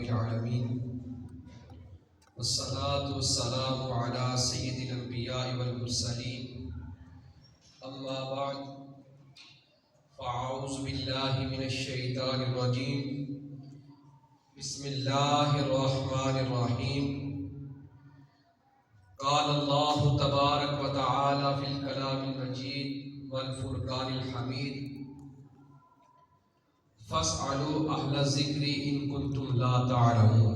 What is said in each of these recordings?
العالمین والصلاة والسلام علی سید الانبیاء والمرسلین اما بعد فاعوذ باللہ من الشیطان الرجیم بسم اللہ الرحمن الرحیم قال اللہ تبارک و تعالی فی الکلام المجید والفرقان الحمید فاسألوا اہل الذکر ان کنتم لا تعلمون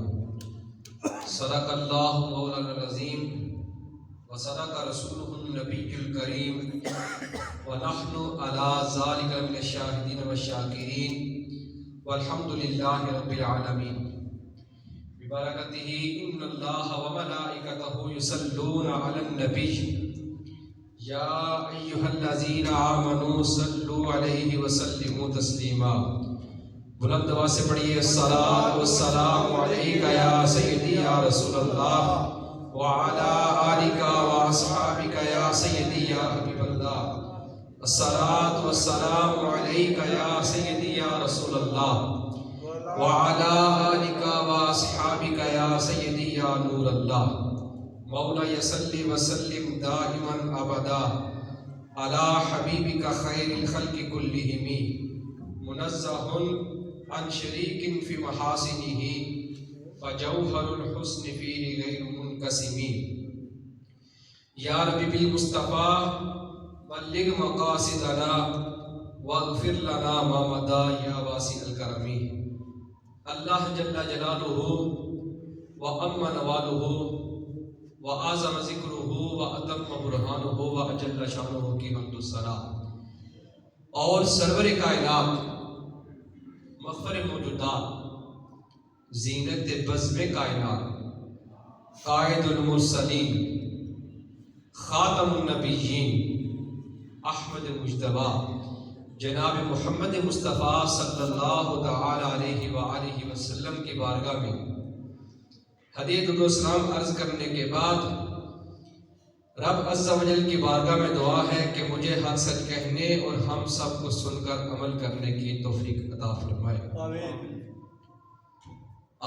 صدق اللہ مولانا العظیم وصدق رسولہ النبی الکریم ونحن علی ذلک من الشاہدین والشاکرین والحمد للہ رب العالمین ببرکتہ ان اللہ وملائکتہ یصلون علی النبی یا ایہا الذین آمنوا صلوا علیہ وسلموا تسلیما۔ بلند آواز سے پڑھیے الصلاۃ والسلام علیک یا سیدی یا رسول اللہ وعلی آلک واصحابک یا سیدی یا حبیب اللہ۔ الصلاۃ والسلام علیک یا سیدی یا رسول اللہ وعلی آلک واصحابک یا سیدی یا نور اللہ۔ مولا صلی وسلم دائما ابدا علی حبیبک خیر الخلق کلہم منزہ عن شریک فی محاسنہ فجوہر الحسن فیہ غیر منقسم۔ یا رب بالمصطفیٰ بلغ مقاصدنا واغفر لنا ما مضى یا واسع الکرم۔ اللہ جل جلالہ وعم نوالہ وَأَعْظَمَ ذِكْرُهُ وَأَتَمَّ بُرْهَانُهُ وَأَجَلَّ شَأْنُهُ کی حمد و ثنا۔ اور سرور کائنات، مفخر موجودات، زینت بزم کائنات، قائد المرسلین، خاتم النبیین، احمد مجتبی جناب محمد مصطفیٰ صلی اللہ تعالی علیہ وآلہ وسلم کی بارگاہ میں ہدیہ درود و سلام عرض کرنے کے بعد رب عز و جل کی بارگاہ میں دعا ہے کہ مجھے حق سچ کہنے اور ہم سب کو سن کر عمل کرنے کی توفیق عطا فرمائے۔ آمین۔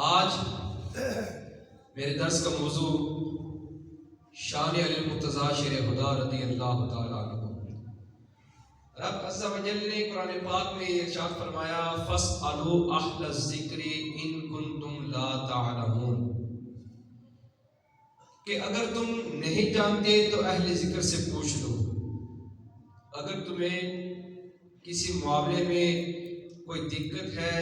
آج میرے درس کا موضوع شان علی المرتضیٰ شیر خدا رضی اللہ تعالیٰ عنہ۔ رب عز و جل نے قرآن پاک میں ارشاد فرمایا فَاسْأَلُوا أَهْلَ الذِّكْرِ إِن كُنتُمْ لَا تَعْلَمُونَ، کہ اگر تم نہیں جانتے تو اہل ذکر سے پوچھ لو۔ اگر تمہیں کسی معاملے میں کوئی دقت ہے،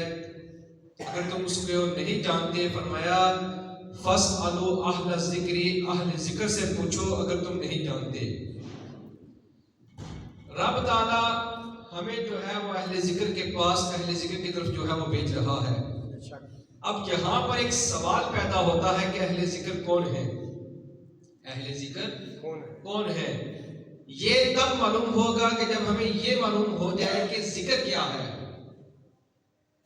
اگر تم اس کو نہیں جانتے، فرمایا فَاسْأَلُوا أَهْلَ الذِّكْرِ، اہل ذکر سے پوچھو اگر تم نہیں جانتے۔ رب تعالیٰ ہمیں جو ہے وہ اہل ذکر کے پاس، اہل ذکر کی طرف جو ہے وہ بھیج رہا ہے۔ اب یہاں پر ایک سوال پیدا ہوتا ہے کہ اہل ذکر کون ہے؟ اہل ذکر کون ہے؟ یہ تب معلوم ہوگا کہ جب ہمیں یہ معلوم ہو جائے کہ ذکر کیا ہے۔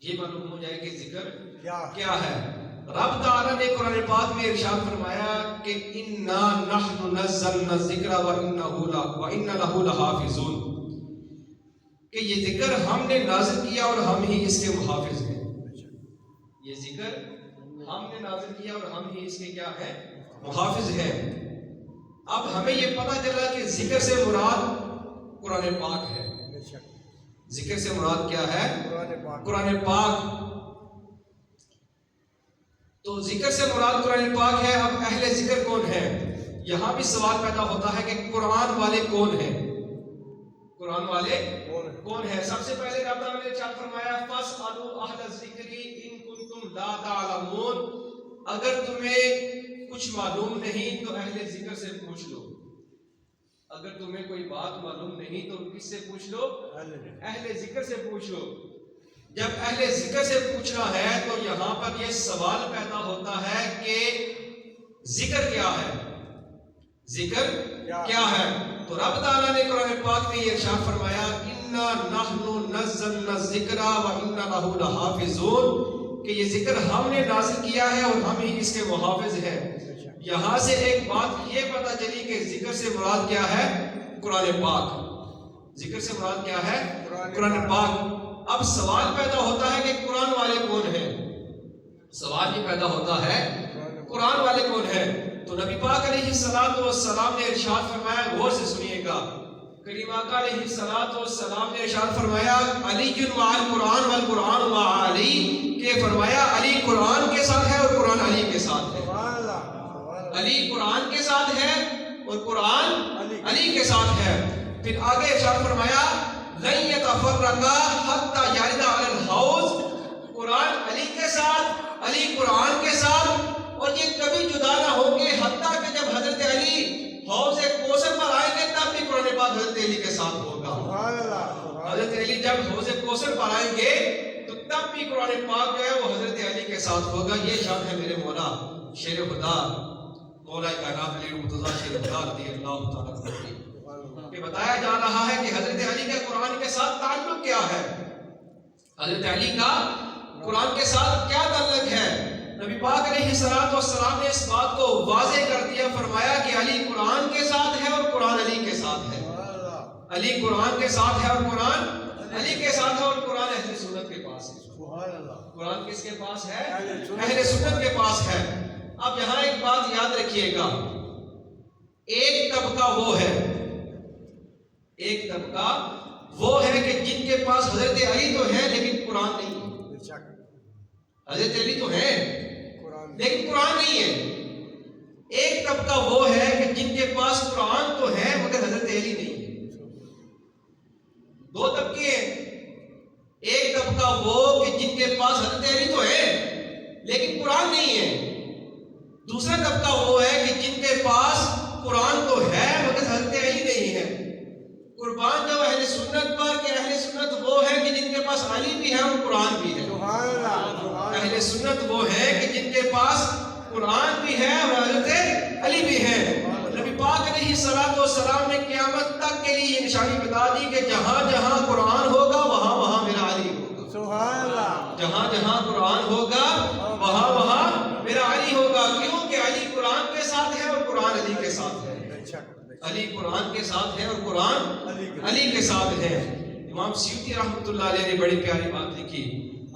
یہ معلوم ہو جائے کہ ذکر کیا ہے۔ رب تعالیٰ نے قرآن پاک میں ارشاد فرمایا کہ اِنَّا نَحْنُ نَزَّلْنَا الذِّكْرَ وَإِنَّا لَهُ لَحَافِظُونَ، کہ یہ ذکر ہم نے نازل کیا اور ہم ہی اس کے محافظ ہیں۔ یہ ذکر ہم نے نازل کیا اور ہم ہی اس کے کیا ہے؟ محافظ ہیں۔ اب ہمیں یہ پتہ چلا کہ ذکر سے مراد قرآن پاک ہے۔ ذکر سے مراد کیا ہے؟ قرآن پاک۔ تو ذکر سے مراد قرآن پاک ہے۔ اب اہل ذکر کون ہے؟ یہاں بھی سوال پیدا ہوتا ہے کہ قرآن والے کون ہیں؟ قرآن والے کون ہیں؟ سب سے پہلے رب تعالیٰ نے ارشاد فرمایا فَاسْأَلُوا أَهْلَ الذِّكْرِ إِن كُنتُمْ لَا تَعْلَمُونَ، اگر تمہیں کچھ معلوم نہیں تو اہل ذکر سے پوچھ لو۔ اگر تمہیں کوئی بات معلوم نہیں تو کس سے پوچھ لو؟ اہل ذکر سے پوچھ لو۔ جب اہل ذکر سے پوچھنا ہے تو یہاں پر یہ سوال پیدا ہوتا ہے کہ ذکر کیا ہے؟ ذکر کیا ہے؟ تو رب تعالیٰ نے قرآن پاک میں یہ ارشاد فرمایا اِنَّا نَحْنُ نَزَّلْنَا الذِّكْرَ وَإِنَّا لَهُ لَحَافِظُونَ، کہ یہ ذکر ہم نے نازل کیا ہے اور ہم ہی اس کے محافظ ہیں۔ یہاں سے ایک بات یہ پتہ چلی کہ ذکر سے مراد کیا ہے؟ قرآن پاک۔ ذکر سے مراد کیا ہے؟ قرآن پاک۔ اب سوال پیدا ہوتا ہے کہ قرآن والے کون ہیں؟ سوال یہ پیدا ہوتا ہے قرآن والے کون ہیں؟ تو نبی پاک علیہ السلام نے ارشاد فرمایا، غور سے سنیے گا، کریم آقا علیہ السلام نے ارشاد فرمایا علی مع القرآن والقرآن مع علی، کہ فرمایا علی قرآن کے ساتھ ہے اور قرآن علی کے ساتھ ہے۔ علی قرآن کے ساتھ ہے اور قرآن علی کے ساتھ ہے۔ پھر آگے ارشاد فرمایا لن یتفرقا حتی یردا علی الحوض، قرآن علی کے ساتھ، علی قرآن کے ساتھ، اور یہ کبھی جدا نہ ہو گے حتیٰ کہ جب حضرت علی حوض کوثر پر آئیں گے تب بھی قرآن پاک حضرت علی کے ساتھ ہوگا۔ حضرت علی جب حوض کوثر پر آئیں گے تو تب بھی قرآن پاک جو ہے وہ حضرت علی کے ساتھ ہوگا۔ یہ شان ہے میرے مولا شیر خدا مولا کائنات علی مرتضیٰ شیر خدا رضی اللہ تعالیٰ عنہ کہ بتایا جا رہا ہے کہ حضرت علی کا قرآن کے ساتھ تعلق کیا ہے، حضرت علی کا قرآن کے ساتھ کیا تعلق ہے۔ نبی پاک علیہ السلام نے اس بات کو واضح کر دیا، فرمایا کہ علی قرآن کے ساتھ ہے اور قرآن علی کے ساتھ ہے۔ علی قرآن کے ساتھ ہے اور قرآن علی کے ساتھ ہے، اور قرآن اہل سنت کے پاس ہے۔ قرآن کس کے پاس ہے؟ اہل سنت کے پاس ہے۔ اب یہاں ایک بات یاد رکھیے گا، ایک طبقہ وہ ہے، ایک طبقہ وہ ہے کہ جن کے پاس حضرت علی تو ہے لیکن قرآن نہیں ہے۔ حضرت علی تو ہے لیکن قرآن نہیں ہے۔ ایک طبقہ وہ ہے کہ جن کے پاس قرآن تو ہے مگر حضرت علی نہیں ہے۔ دو طبقے ہیں، ایک طبقہ وہ کہ جن کے پاس حضرت علی تو ہے لیکن قرآن نہیں ہے، دوسرا طبقہ وہ ہے کہ جن کے پاس قرآن تو ہے مگر حضرت علی نہیں ہے۔ قربان جب اہل سنت پر کہ اہل سنت وہ ہے کہ جن کے پاس علی بھی ہے اور قرآن بھی ہے۔ اہل سنت وہ ہے کہ جن کے پاس قرآن بھی ہے اور حضرت علی بھی ہے۔ نبی پاک علیہ السلام نے قیامت تک کے لیے یہ نشانی بتا دی کہ جہاں جہاں قرآن ہوگا وہاں وہاں میرا علی ہوگا۔ جہاں جہاں قرآن ہوگا وہاں وہاں میرا علی ہوگا۔ کیوں کہ علی قرآن کے ساتھ ہے اور قرآن علی کے ساتھ ہے۔ علی قرآن کے ساتھ ہے اور قرآن علی کے ساتھ ہے۔ امام سیوطی رحمۃ اللہ علیہ نے بڑی پیاری بات لکھی،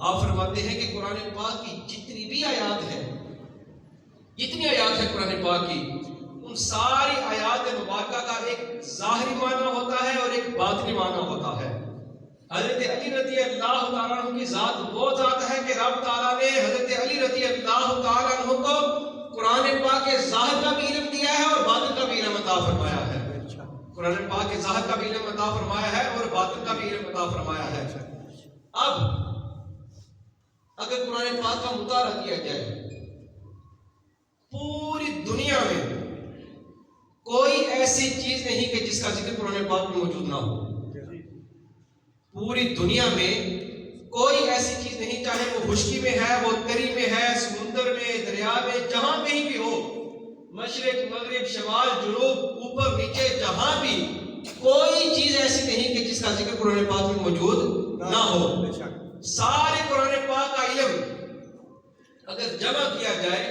آپ فرماتے ہیں کہ قرآن پاک کی جتنی بھی آیات ہیں، جتنی آیات ہیں قرآن پاک کی، ان ساری آیات مبارکہ کا ایک ظاہری معنی ہوتا ہے اور ایک باطنی معنی ہوتا ہے۔ حضرت علی رضی اللہ تعالیٰ عنہ کی ذات وہ ذات ہے کہ رب تعالیٰ نے حضرت علی رضی اللہ تعالیٰ عنہ کو قرآن پاک کے ظاہر کا بھی علم دیا ہے اور باطن کا بھی علم عطا فرمایا ہے۔ قرآن پاک کے ظاہر کا بھی علم عطا فرمایا ہے اور باطن کا بھی علم عطا فرمایا ہے۔ اب اگر قرآن پاک کا مطالعہ کیا جائے، پوری دنیا میں کوئی ایسی چیز نہیں کہ جس کا ذکر قرآن پاک میں موجود نہ ہو۔ پوری دنیا میں کوئی ایسی چیز نہیں، چاہے وہ خشکی میں ہے، وہ تری میں ہے، سمندر میں، دریا میں، جہاں کہیں بھی ہو، مشرق مغرب شمال جنوب اوپر نیچے، جہاں بھی کوئی چیز ایسی نہیں کہ جس کا ذکر قرآن پاک میں موجود نہ ہو۔ سارے قرآن پاک کا علم اگر جمع کیا جائے،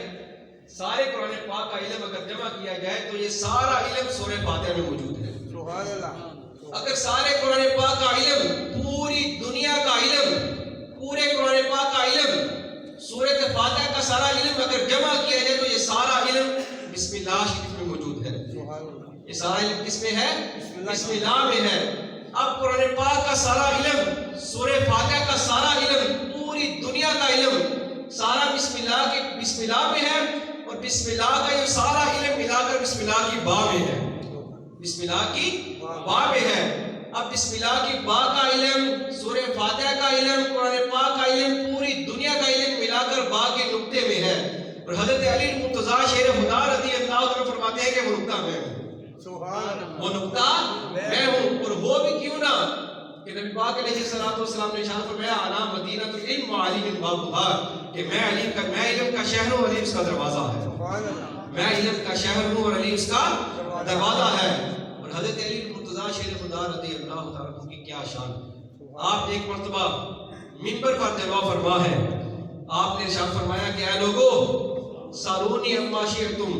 سارے قرآن پاک کا علم اگر جمع کیا جائے تو یہ سارا علم سورہ فاتحہ میں موجود ہے۔ سبحان اللہ۔ اگر سارے قرآن پاک کا علم، پوری دنیا کا علم، پورے قرآن پاک کا علم، سورۃ فاتحہ کا سارا علم اگر جمع کیا جائے تو یہ سارا علم بسم اللہ شریف میں موجود ہے۔ یہ سارا علم کس میں ہے؟ بسم اللہ میں ہے۔ اب قرآن پاک کا سارا علم، سورہ فاتحہ کا سارا علم، پوری دنیا کا علم سارا بسم اللہ میں ہے، اور بسم اللہ کا یہ سارا علم ملا کر بسم اللہ کی با میں ہے۔ بسم اللہ کی با میں ہے۔ اب بسم اللہ کی با کا علم، سورہ فاتحہ کا علم، قرآن پاک کا علم، پوری دنیا کا علم ملا کر با کے نقطے میں ہے، اور حضرت علی مرتضیٰ شیر خدا رضی اللہ عنہ فرماتے ہیں کہ وہ نقطہ میں ہوں، وہ نقطہ میں ہوں۔ اور ہو بھی کیوں نہ کہ نبی پاک علیہ السلام نے ارشاد فرمایا انا مدینہ العلم وعلی بابها، کہ میں علم کا شہر ہوں، علی اس کا دروازہ ہے۔ میں علم کا شہر ہوں اور علی اس کا دروازہ ہے۔ اور حضرت علی مرتضیٰ شیر خدا رضی اللہ تعالیٰ عنہ کی کیا شان! آپ ایک مرتبہ منبر پر جلوہ فرما ہے، آپ نے ارشاد فرمایا کہ اے لوگو سالونی اما شئتم،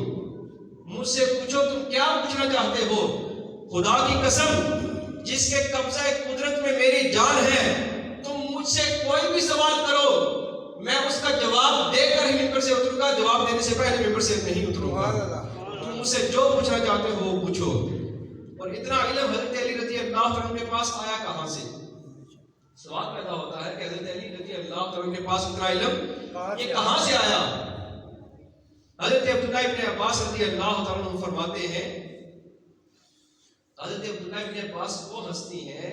مجھ سے پوچھو تم کیا پوچھنا چاہتے ہو، خدا کی قسم جس کے قبضہ قدرت میں میری جان ہے، تم مجھ سے کوئی بھی سوال کرو میں اس کا جواب دے کر ہی ممبر سے اتروں گا، جواب دینے سے پہلے ممبر سے نہیں اتروں گا۔ تم مجھ سے جو پوچھنا چاہتے ہو وہ پوچھو۔ اور اتنا علم حضرت علی رضی اللہ عنہ کے پاس آیا کہاں سے؟ سوال پیدا ہوتا ہے کہ حضرت علی رضی اللہ عنہ کے پاس اتنا علم یہ کہاں سے آیا؟ حضرت عبداللہ ابن عباس رضی اللہ عنہ فرماتے ہیں، حضرت عبداللہ ابن عباس وہ ہستی ہیں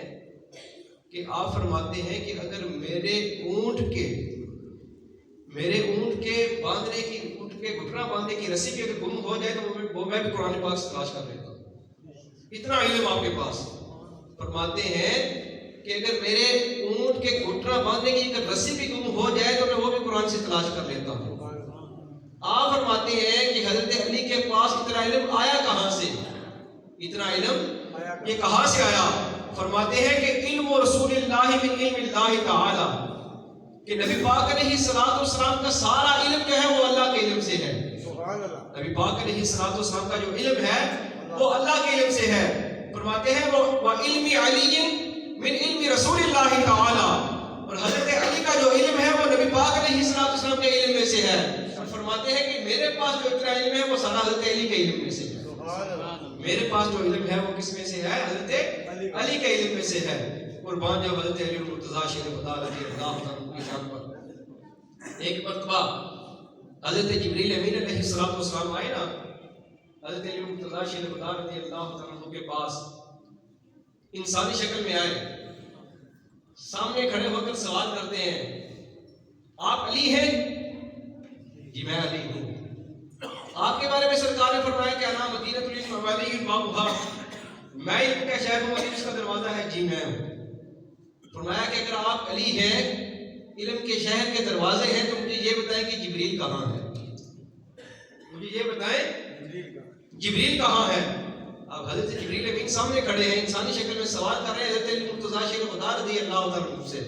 کہ آپ فرماتے ہیں کہ اگر میرے اونٹ کے باندھنے کی، اونٹ کے گھٹنا باندھنے کی رسی بھی اگر گم ہو جائے تو وہ میں بھی قرآن پاک سے تلاش کر لیتا ہوں۔ اتنا علم آپ کے پاس۔ فرماتے ہیں کہ اگر میرے اونٹ کے گھٹنا باندھنے کی اگر رسی بھی گم ہو جائے تو میں وہ بھی قرآن سے تلاش کر لیتا ہوں۔ آپ فرماتے ہیں کہ حضرت علی کے پاس اتنا علم آیا کہاں سے؟ اتنا علم یہ کہاں سے آیا؟ فرماتے ہیں کہ علم رسول اللہ من علم اللہ تعالی، کہ نبی پاک علیہ الصلوۃ والسلام کا سارا علم جو ہے وہ اللہ کے علم سے ہے۔ نبی پاک علیہ الصلوۃ والسلام کا جو علم ہے وہ اللہ کے علم سے ہے۔ فرماتے ہیں وہ علم علی من علم رسول اللہ تعالی، اور حضرت علی کا جو علم ہے وہ نبی پاک علیہ الصلوۃ والسلام کے علم میں سے ہے۔ اور فرماتے ہیں کہ میرے پاس جو اتنا علم ہے وہ سارا حضرت علی کے علم میں سے ہے۔ میرے پاس جو علم ہے وہ کس میں سے ہے؟ حضرت علی کے علم میں سے ہے۔ قربان جب حضرت علی المرتضیٰ شیر خدا رضی اللہ عنہ کی شان پر ایک مرتبہ حضرت جبریل امین علیہ السلام آئے نا حضرت علی المرتضیٰ شیر خدا رضی اللہ عنہ کے پاس، انسانی شکل میں آئے، سامنے کھڑے ہو کر سوال کرتے ہیں، آپ علی ہیں؟ جی میں علی ہوں۔ آپ کے بارے میں سرکار نے فرمایا کہ انا مدینۃ العلم وعلی بابھا، میں علم کا شہر ہوں، علی اس کا دروازہ ہے، جی میں ہوں۔ فرمایا کہ اگر آپ علی ہیں، علم کے شہر کے دروازے ہیں، تو مجھے یہ بتائیں کہ جبریل کہاں ہے؟ مجھے یہ بتائیں جبریل کہاں ہے؟ اب حضرت جبریل امین سامنے کھڑے ہیں، انسانی شکل میں سوال کر رہے ہیں حضرت علی المرتضیٰ شیر خدا رضی اللہ عنہ سے۔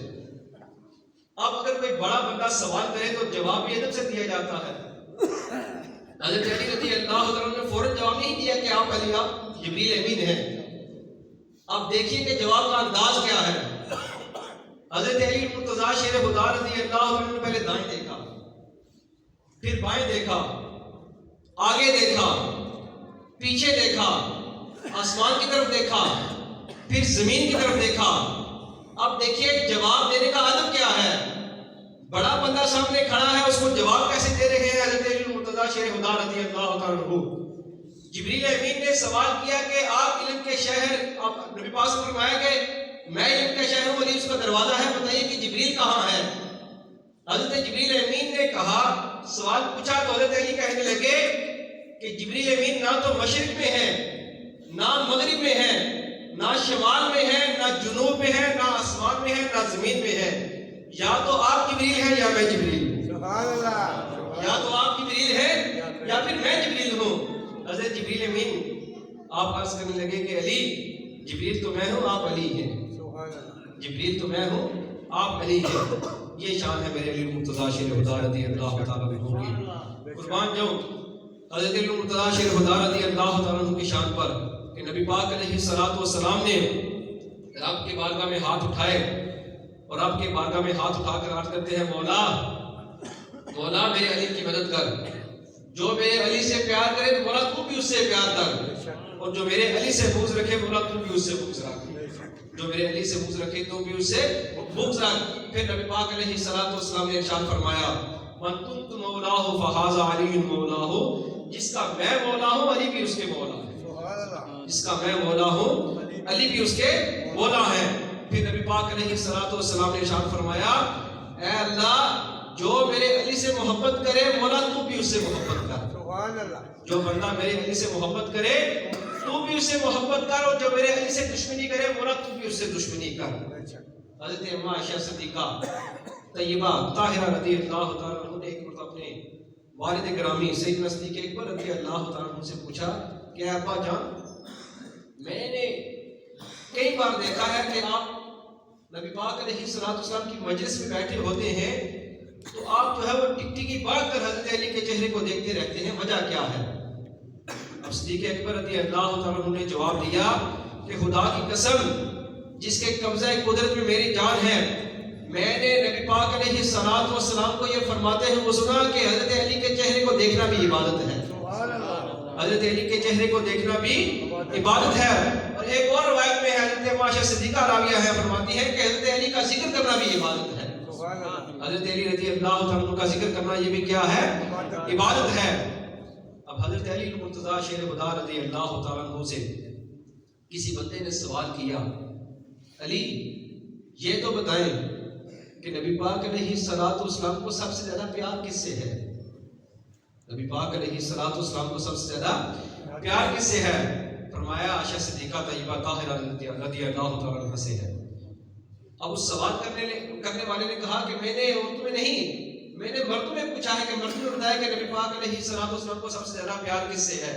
اب اگر کوئی بڑا بندہ سوال کرے تو جواب بھی ادب سے دیا جاتا ہے۔ حضرت علی رضی اللہ عنہ نے فوراً جواب نہیں دیا کہ آپ علی، آپ جبریل امین ہیں۔ اب دیکھیے کہ جواب کا انداز کیا ہے۔ حضرت علی المرتضیٰ شیر خدا رضی اللہ عنہ نے پہلے دائیں دیکھا، پھر بائیں دیکھا، آگے دیکھا، پیچھے دیکھا، آسمان کی طرف دیکھا، پھر زمین کی طرف دیکھا۔ اب دیکھیے جواب دینے کا ادب کیا ہے۔ بڑا بندہ سامنے کھڑا ہے، اس کو جواب کیسے دے رہے ہیں حضرت علی المرتضیٰ شیر خدا رضی اللہ عنہ۔ جبریل امین نے سوال کیا کہ آپ علم کے شہر، نبی پاک نے فرمایا کہ میں علم کا شہر ہوں، علی اس کا دروازہ ہے، بتائیے کہ جبریل کہاں ہے؟ حضرت جبریل امین نے کہا، سوال پوچھا تو حضرت علی کہنے لگے کہ جبریل امین نہ تو مشرق میں ہے، نہ مغرب میں ہے، نہ شمال میں ہے، نہ جنوب میں ہے، نہ آسمان میں ہے، نہ زمین میں ہے۔ یا تو آپ جبریل ہیں یا میں جبریل ہوں۔ سبحان اللہ۔ یا تو آپ جبریل ہیں یا پھر میں جبریل ہوں۔ حضرت جبریل امین آپ عرض کرنے لگے کہ علی، جبریل تو میں ہوں، آپ علی ہیں۔ جبریل تو میں ہوں، آپ علی ہیں۔ یہ شان ہے میرے علی المرتضیٰ شیر خدا رضی اللہ تعالیٰ عنہ کی۔ قربان جاؤں حضرت علی المرتضیٰ شیر خدا رضی اللہ تعالیٰ عنہ کی شان پر کہ نبی پاک علیہ الصلوۃ والسلام نے رب کے بارگاہ میں ہاتھ اٹھائے اور رب کے بارگاہ میں ہاتھ اٹھا کر عرض کرتے ہیں، مولا مولا میرے علی کی مدد کر، جو میرے علی سے پیار کرے تو مولا تو بھی اس سے پیار کر، اور جو میرے علی سے بغض رکھے مولا تو بھی اس سے بغض رکھ، جو میرے علی سے بغض رکھے تو بھی اس سے بغض رکھ۔ پھر نبی پاک علیہ الصلوۃ والسلام نے ارشاد فرمایا، من کنت مولاہ فہذا علی مولاہ، جس کا میں مولا ہوں علی بھی اس کے مولا ہے، جس کا میں مولا ہوں علی بھی اس کے مولا ہے۔ پھر نبی پاک علیہ الصلوۃ والسلام نے ارشاد فرمایا، اے اللہ جو میرے علی سے محبت کرے مولا تو بھی اس سے محبت کر، جو بندہ میرے علی سے محبت کرے تو بھی اس سے محبت کر، اور جو میرے علی سے دشمنی کرے مولا تو بھی اس سے دشمنی کر۔ حضرت اماں عائشہ صدیقہ طیبہ طاہرہ رضی اللہ تعالیٰ عنہ نے ایک مرتبہ اپنے والد گرامی سیدنا صدیق اکبر رضی اللہ تعالیٰ عنہ سے پوچھا کہ ابا جان، میں نے کئی بار دیکھا ہے کہ آپ نبی پاک علیہ الصلوۃ والسلام کی مجلس میں بیٹھے ہوتے ہیں تو آپ جو ہے وہ ٹکٹکی بڑھ کر حضرت علی کے چہرے کو دیکھتے رہتے ہیں، وجہ کیا ہے؟ اب صدیق اکبر رضی اللہ تعالیٰ عنہ نے جواب دیا کہ خدا کی قسم جس کے قبضہ قدرت میں میری جان ہے، میں نے نبی پاک علیہ الصلوۃ والسلام کو یہ فرماتے ہوئے سنا کہ حضرت علی کے چہرے کو دیکھنا بھی عبادت ہے. حضرت علی کے چہرے کو دیکھنا بھی عبادت ہے. اور ایک اور روایت میں حضرت عائشہ صدیقہ راویہ ہے فرماتی ہے کہ حضرت علی کا ذکر کرنا بھی عبادت ہے. حضرت علی رضی اللہ تعالیٰ کا ذکر کرنا یہ بھی کیا ہے؟ عبادت ہے. اب حضرت علی المرتضیٰ شیر خدا رضی اللہ تعالیٰ عنہ سے کسی بندے نے سوال کیا، علی یہ تو بتائیں کہ نبی پاک علیہ الصلوۃ والسلام کو سب سے زیادہ پیار کس سے ہے؟ نبی پاک علیہ الصلوۃ والسلام کو سب سے زیادہ پیار کس سے ہے؟ فرمایا عائشہ صدیقہ طیبہ طاہرہ رضی اللہ تعالیٰ عنہ سے ہے. اب اس سوال کرنے والے نے کہا کہ میں نے اردو میں نہیں، میں نے مردوں میں پوچھا ہے کہ مردوں نے بتایا کہ نبی پاک علیہ الصلوۃ والسلام کو سب سے زیادہ پیار کس سے ہے؟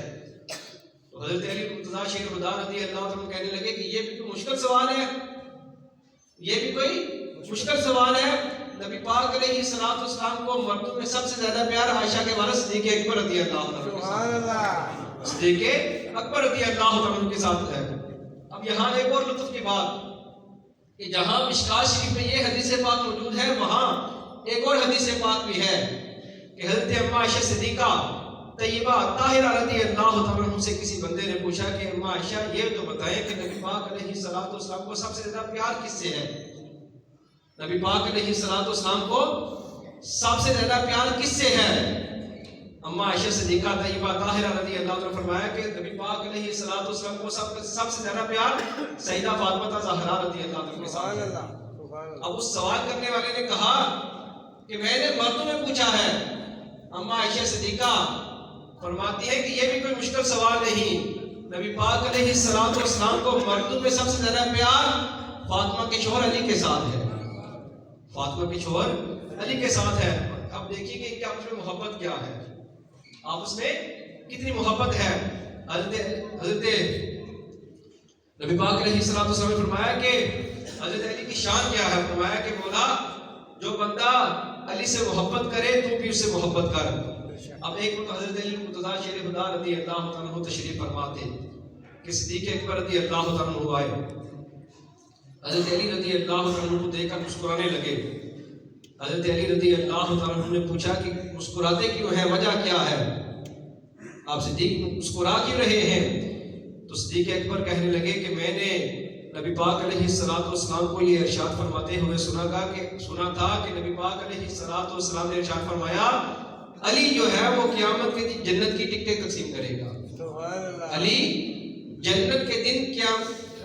تو حضرت علی مرتضیٰ شیر خدا رضی اللہ عنہ کہنے لگے کہ یہ بھی کوئی مشکل سوال ہے، یہ بھی کوئی مشکل سوال ہے. نبی پاک علیہ الصلوۃ والسلام کو مردوں میں سب سے زیادہ پیار عائشہ کے والد صدیق اکبر رضی اللہ عنہ صدیق اکبر رضی اللہ عنہ کے ساتھ ہے. اب یہاں ایک اور لطف کی بات کہ جہاں مشکوٰۃ شریف میں یہ حدیث پاک موجود ہے، وہاں ایک اور حدیث پاک بھی ہے کہ حضرت اما عائشہ صدیقہ طیبہ طاہرہ رضی اللہ عنہ سے کسی بندے نے پوچھا کہ اما عائشہ یہ تو بتائیں کہ نبی پاک علیہ الصلوۃ والسلام کو سب سے زیادہ پیار کس سے ہے؟ نبی پاک علیہ الصلوۃ والسلام کو سب سے زیادہ پیار کس سے ہے؟ اما عائشہ صدیقہ طیبہ طاہرہ رضی اللہ عنہ نے فرمایا کہ نبی پاک علیہ الصلوۃ والسلام کو سب سے زیادہ پیار سیدہ فاطمہ زہرا رضی اللہ عنہ کے ساتھ ہے. اب اس سوال کرنے والے نے کہا کہ میں نے مردوں میں پوچھا ہے. اما عائشہ صدیقہ فرماتی ہے کہ یہ بھی کوئی مشکل سوال نہیں، نبی پاک علیہ الصلوۃ والسلام کو مردوں میں سب سے زیادہ پیار فاطمہ کے شوہر علی کے ساتھ ہے. فاطمہ کے شوہر علی کے ساتھ ہے. اب دیکھیے کہ آپس میں محبت کیا ہے، آپس میں کتنی محبت ہے. حضرت نبی پاک علیہ الصلوۃ والسلام نے فرمایا کہ حضرت علی کی شان کیا ہے. فرمایا کہ مولا جو بندہ علی سے محبت کرے تو بھی اس سے محبت کر. اب ایک وقت حضرت علی مرتضیٰ شیر خدا رضی اللہ عنہ تشریف فرما تھے کہ صدیق اکبر رضی اللہ عنہ آئے. حضرت علی رضی اللہ عنہ کو دیکھ کر مسکرانے لگے. حضرت علی رضی اللہ عنہ نے پوچھا کہ مسکراتے کیوں ہیں، وجہ کیا ہے، آپ صدیق مسکرا کیوں رہے ہیں؟ تو صدیق اکبر کہنے لگے کہ میں نے نبی پاک علیہ الصلوۃ والسلام کو یہ ارشاد فرماتے ہوئے سنا تھا کہ نبی پاک علیہ الصلوۃ والسلام نے ارشاد فرمایا علی جو ہے وہ قیامت کے دن جنت کی ٹکٹیں تقسیم کرے گا. علی جنت کے دن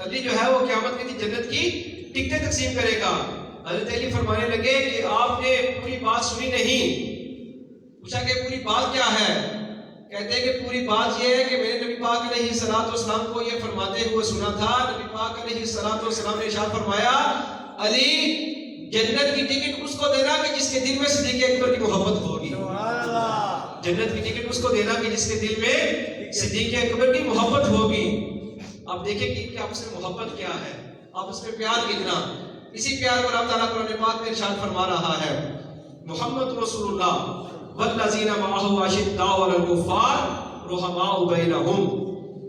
علی جو ہے وہ قیامت کے دن جنت کی ٹکٹیں تقسیم کرے گا. حضرت علی فرمانے لگے کہ آپ نے پوری بات سنی نہیں. پوچھا کہ پوری بات کیا ہے؟ کہتے ہیں کہ پوری بات یہ ہے کہ میں نے نبی پاک علیہ الصلوۃ والسلام کو یہ فرماتے ہوئے سنا تھا. نبی پاک علیہ الصلوۃ والسلام نے ارشاد فرمایا علی جنت کی ٹکٹ اس کو دینا کہ جس کے دل میں صدیق اکبر کی محبت ہوگی. جنت کی ٹکٹ اس کو دینا کہ جس کے دل میں صدیق اکبر کی محبت ہوگی. اب دیکھیں کہ آپس میں محبت کیا ہے، آپس میں پیار کتنا. اسی پیار کو اللہ تعالیٰ قرآن پاک میں ارشاد فرما رہا ہے محمد رسول اللہ والذین معہ اشداء علی الکفار رحماء بینہم،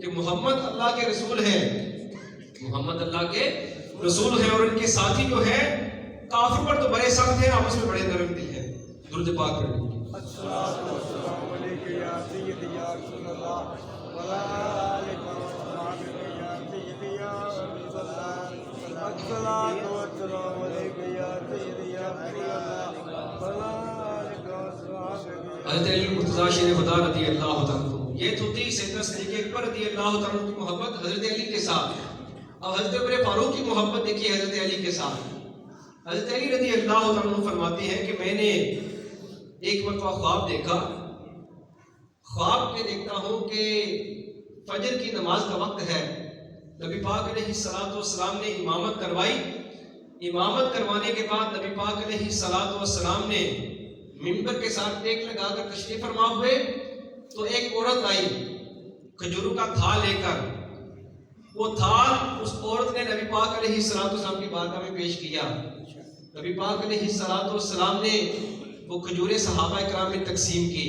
کہ محمد اللہ کے رسول ہیں، محمد اللہ کے رسول ہیں اور ان کے ساتھی جو ہیں کافر پر تو بڑے سخت ہیں، آپس میں بڑے نرم دل ہیں. درود پاک پڑھیں. السلام علیکم یا سیدی یا رسول اللہ وعلی آلک و اصحابک یا سیدی یا رسول اللہ. الصلاۃ والسلام علیکم یا سیدی یا رسول اللہ وعلی آلک و اصحابک. حضرت علی مرتضیٰ شیر خدا رضی اللہ عنہ، یہ تو تھی سیدنا صدیق اکبر رضی اللہ عنہ کی محبت حضرت علی کے ساتھ. اب حضرت عمر فاروق کی محبت دیکھیے حضرت علی کے ساتھ. حضرت علی رضی اللہ عنہ فرماتے ہیں کہ میں نے ایک مرتبہ خواب دیکھا. خواب میں دیکھتا ہوں کہ فجر کی نماز کا وقت ہے. نبی پاک علیہ الصلوۃ والسلام نے امامت کروائی. امامت کروانے کے بعد نبی پاک علیہ الصلوۃ والسلام نے منبر کے ساتھ ٹیک لگا کر تشریف فرما ہوئے تو ایک عورت آئی کھجوروں کا تھال لے کر. وہ تھال اس عورت نے نبی پاک علیہ الصلوۃ والسلام کی بارگاہ میں پیش کیا. نبی پاک علیہ الصلوۃ والسلام نے وہ کھجوریں صحابہ کرام میں تقسیم کی.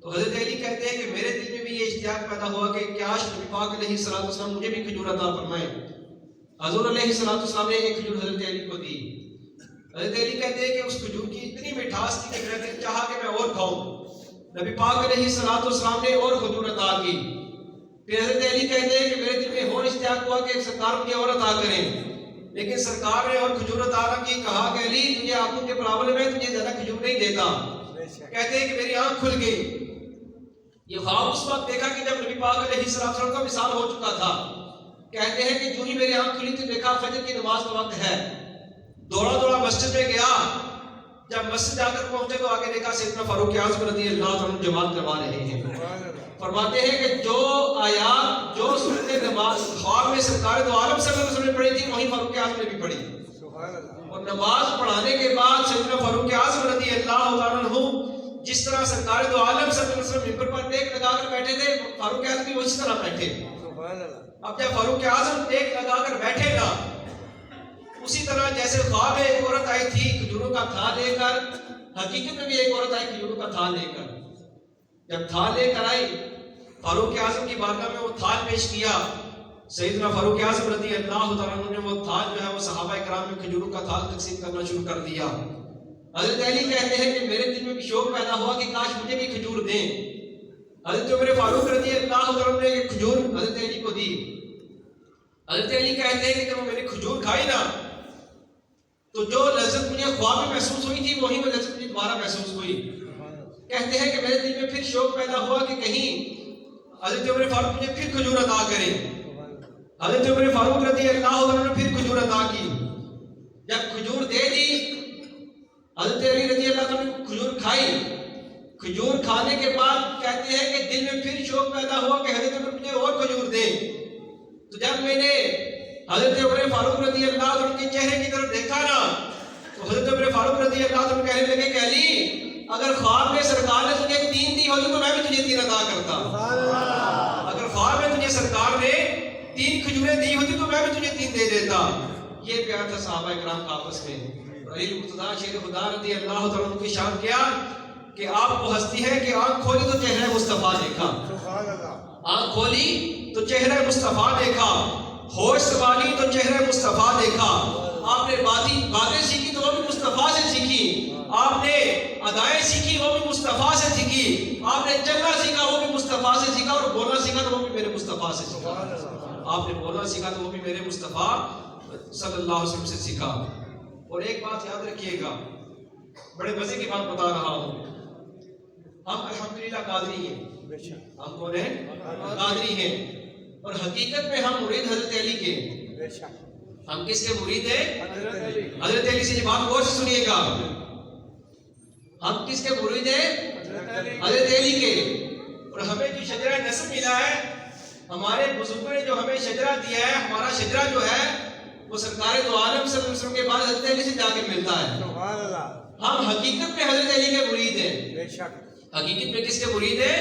تو حضرت علی کہتے ہیں کہ میرے دل میں بھی یہ اشتیاق پیدا ہوا کہ کاش نبی پاک علیہ الصلوۃ والسلام مجھے بھی کھجور عطا فرمائیں. حضور علیہ الصلوۃ والسلام نے ایک کھجور حضرت علی کو دی. حضرت علی کہتے ہیں کہ اس کھجور کی اتنی مٹھاس تھی کہ میں نے چاہا کہ میں اور کھاؤں. نبی پاک علیہ الصلوۃ والسلام نے اور کھجور عطا کی. پھر حضرت علی کہتے ہیں کہ میرے دل میں اور اشتیاق ہوا کہ سرکار مجھے اور عطا کریں، لیکن سرکار نے اور کھجور عطا نہ کی. کہا کہ علی تجھے آنکھوں کے پرابلم ہے، تجھے زیادہ کھجور نہیں دیتا. کہتے ہیں کہ میری آنکھ کھل گئی. یہ خواب اس وقت دیکھا کہ جب نبی پاک علیہ السلام کا وصال ہو چکا تھا. کہتے ہیں کہ جو ہی میری آنکھ کھلی تو دیکھا فجر کی نماز کا وقت ہے. دوڑا مسجد میں گیا. جب مسجد جا کر پہنچے تو آگے دیکھا سیدنا فاروق اعظم رضی اللہ عنہ جماعت کروا رہے ہیں. فرماتے ہیں کہ جو آیات جو سورۃ نماز خواب میں سرکار دو عالم صلی اللہ علیہ وسلم نے پڑھی تھی وہی فاروق اعظم نے بھی پڑھی. اور نماز پڑھانے کے بعد سیدنا فاروق اعظم رضی اللہ عنہ جس طرح سرکار دو عالم صلی اللہ علیہ وسلم ممبر پر ٹیک لگا کر بیٹھے تھے، فاروق اعظم بھی اسی طرح بیٹھے. اب جب فاروق اعظم ٹیک لگا کر بیٹھے نا، اسی طرح جیسے خواب میں ایک عورت آئی تھی کھجوروں کا تھال لے کر، حقیقت میں بھی ایک عورت آئی کھجوروں کا تھال لے کر. جب تھال لے کر آئی فاروق اعظم کی بارگاہ میں وہ تھال پیش کیا. سیدنا فاروق اعظم رضی اللہ تعالیٰ عنہ نے وہ تھال جو ہے وہ صحابہ کرام میں کھجوروں کا تھال تقسیم کرنا شروع کر دیا. حضرت علی کہتے ہیں کہ میرے دل میں بھی شوق پیدا ہوا کہ کاش مجھے بھی کھجور دیں. حضرت عمر فاروق رضی اللہ تعالیٰ نے یہ کھجور حضرت علی کو دی. حضرت علی کہتے ہیں کہ جب میں نے کھجور کھائی نا تو جو لذت مجھے خواب میں محسوس ہوئی تھی وہی میں لذت مجھے دوبارہ محسوس ہوئی. کہتے ہیں کہ میرے دل میں پھر شوق پیدا ہوا کہ کہیں حضرت عمر فاروق مجھے پھر کھجور عطا کریں. حضرت عمر فاروق رضی اللہ عنہ نے پھر کھجور عطا کی. جب کھجور دے دی حضرت علی رضی اللہ عنہ نے کھجور کھائی. کھجور کھانے کے بعد کہتے ہیں کہ دل میں پھر شوق پیدا ہوا کہ حضرت عمر مجھے اور کھجور دیں. تو جب میں نے حضرت عمر فاروق رضی اللہ عنہ کے چہرے کی طرف دیکھا نا تو حضرت عمر فاروق رضی اللہ عنہ کہنے لگے کہ علی اگر خواب میں سرکار نے تجھے 3 دی ہوتی تو میں بھی تجھے 3 عطا کرتا. اگر خواب میں تجھے سرکار نے 3 کھجوریں دی ہوتی تو میں بھی تجھے 3 دے دیتا. یہ پیار تھا صحابہ کرام کا آپس میں. علی مرتضیٰ شیر خدا رضی اللہ تعالیٰ عنہ کی شان کیا کہ آپ کو ہستی ہے کہ آنکھ کھولی تو چہرہ مصطفیٰ دیکھا. آنکھ کھولی تو چہرہ مصطفیٰ دیکھا. ہوش سنبھالی تو چہرہ مصطفیٰ دیکھا. آپ نے باتیں سیکھی تو وہ بھی مصطفیٰ سے سیکھی. آپ نے ادائیں سیکھی وہ بھی مصطفیٰ سے سیکھی. آپ نے چلنا سیکھا وہ بھی مصطفیٰ سے سیکھا. اور بولنا سیکھا تو وہ بھی میرے مصطفیٰ سے سیکھا. آپ نے بولنا سیکھا تو وہ بھی میرے مصطفیٰ صلی اللہ علیہ وسلم سے سیکھا. اور ایک بات یاد رکھیے گا، بڑے مزے کی بات بتا رہا ہوں. ہم الحمدللہ قادری ہیں. ہم کون ہیں؟ قادری ہیں. اور حقیقت میں ہم مرید حضرت علی کے. ہم کس کے مرید ہیں؟ حضرت علی سے. یہ بات غور سے سنیے گا. ہم کس کے مرید ہیں؟ حضرت علی کے. اور ہمیں جو شجرہ نسب ملا ہے، ہمارے بزرگوں نے جو ہمیں شجرہ دیا ہے، ہمارا شجرہ جو ہے وہ سرکار دو عالم صلی اللہ علیہ وسلم کے بعد حضرت علی سے جا کے ملتا ہے. ہم حقیقت میں حضرت علی کے مرید ہیں. حقیقت میں کس کے مرید ہیں؟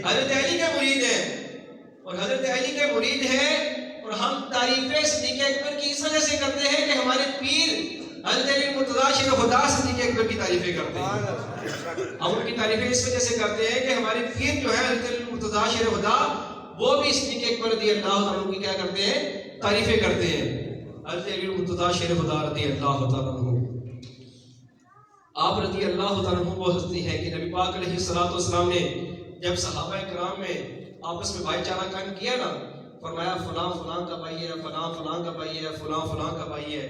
حضرت علی کے مرید ہیں. اور حضرت علی کے مرید ہیں. اور ہم تعریفیں صدیق اکبر کی اس وجہ سے کرتے ہیں کہ ہمارے پیر حضرت علی مرتضیٰ شیر خدا صدیق اکبر کی تعریفیں کرتے ہیں. ہم ان کی تعریفیں اس وجہ سے کرتے ہیں کہ ہمارے پیر جو ہے حضرت علی مرتضیٰ شیر خدا وہ بھی صدیق اکبر رضی اللہ عنہ کی کیا کرتے ہیں؟ تعریفیں کرتے ہیں. حضرت علی مرتضیٰ شیر خدا رضی اللہ تعالیٰ عنہ، آپ رضی اللہ تعالیٰ عنہ وہ ہستی ہے کہ نبی پاک علیہ السلام نے جب صحابہ کرام میں آپس میں بھائی چارہ قائم کیا نا، فرمایا فلاں فلاں کا بھائی ہے، فلاں فلاں کا بھائی ہے، فلاں فلاں کا بھائی ہے.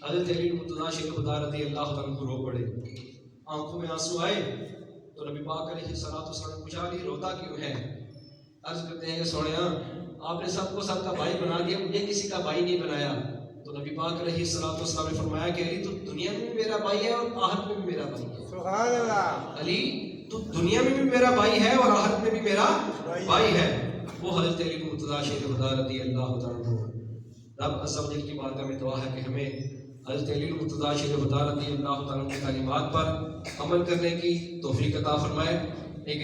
حضرت علی مرتضیٰ شیر خدا رضی اللہ تعالیٰ عنہ رو پڑے. آنکھوں میں آنسو آئے تو نبی پاک علیہ السلام نے پوچھا علی روتا کیوں ہے؟ عرض کرتے ہیں کہ سونیا آپ نے سب کو سب کا بھائی بنا دیا، مجھے کسی کا بھائی نہیں بنایا. تو نبی پاک علیہ السلام نے فرمایا کہ علی تو دنیا میں بھی میرا بھائی ہے اور آخرت میں بھی میرا بھائی ہے. سبحان اللہ. علی تو دنیا میں بھی میرا بھائی ہے اور آخرت میں بھی میرا بھائی ہے. وہ حضرت علی مرتضیٰ شیر خدا رضی اللہ تعالیٰ عنہ. رب عز و جل کی بارگاہ میں دعا ہے کہ ہمیں حضرت علی مرتضیٰ شیر خدا رضی اللہ تعالیٰ عنہ کی تعلیمات پر عمل کرنے کی توفیق عطا فرمائے. ایک